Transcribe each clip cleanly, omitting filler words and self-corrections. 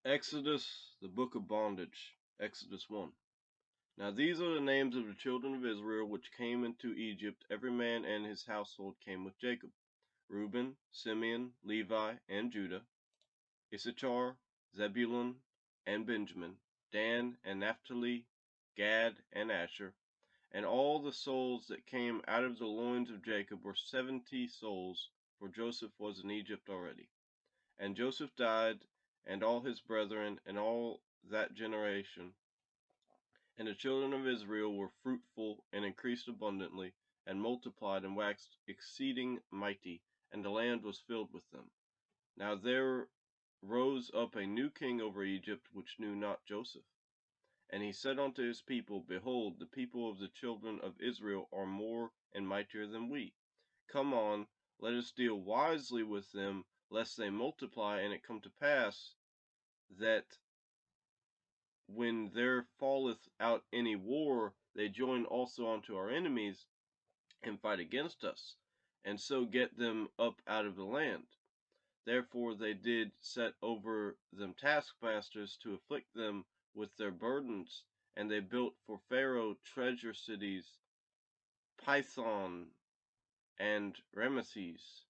Exodus, the book of bondage, Exodus 1. Now these are the names of the children of Israel which came into Egypt. Every man and his household came with Jacob: Reuben, Simeon, Levi, and Judah; Issachar, Zebulun, and Benjamin; Dan and Naphtali; Gad and Asher. And all the souls that came out of the loins of Jacob were 70 souls, for Joseph was in Egypt already. And Joseph died, and all his brethren, and all that generation. And the children of Israel were fruitful, and increased abundantly, and multiplied, and waxed exceeding mighty, and the land was filled with them. Now there rose up a new king over Egypt, which knew not Joseph. And he said unto his people, Behold, the people of the children of Israel are more and mightier than we. Come on, let us deal wisely with them, lest they multiply, and it come to pass that when there falleth out any war, they join also unto our enemies, and fight against us, and so get them up out of the land. Therefore they did set over them taskmasters to afflict them with their burdens, and they built for Pharaoh treasure cities, Pithom and Ramesses.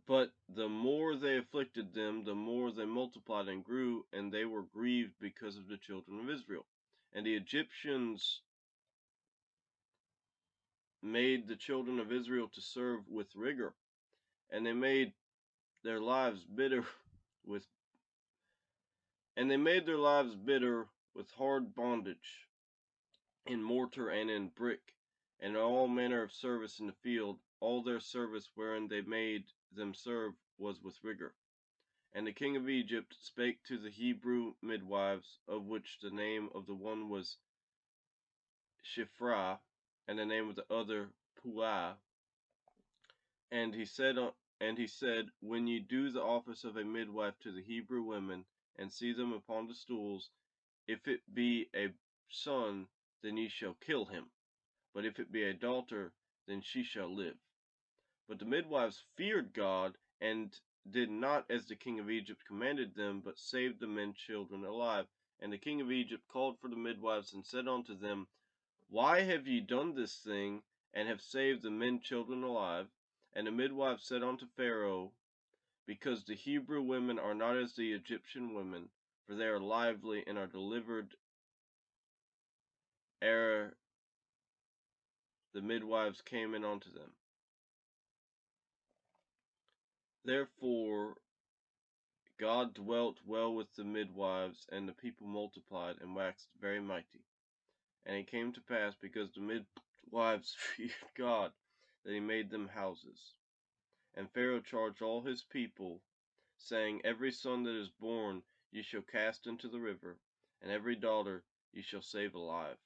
But the more they afflicted them, the more they multiplied and grew, and they were grieved because of the children of Israel. And the Egyptians made the children of Israel to serve with rigor, and they made their lives bitter with hard bondage, in mortar and in brick, and all manner of service in the field. All their service wherein they made them serve was with rigor. And the king of Egypt spake to the Hebrew midwives, of which the name of the one was Shiphrah, and the name of the other Puah. And he said, When ye do the office of a midwife to the Hebrew women, and see them upon the stools, if it be a son, then ye shall kill him; but if it be a daughter, then she shall live. But the midwives feared God, and did not as the king of Egypt commanded them, but saved the men children alive. And the king of Egypt called for the midwives, and said unto them, Why have ye done this thing, and have saved the men children alive? And the midwives said unto Pharaoh, Because the Hebrew women are not as the Egyptian women, for they are lively, and are delivered ere the midwives came in unto them. Therefore God dwelt well with the midwives, and the people multiplied, and waxed very mighty. And it came to pass, because the midwives feared God, that he made them houses. And Pharaoh charged all his people, saying, Every son that is born ye shall cast into the river, and every daughter ye shall save alive.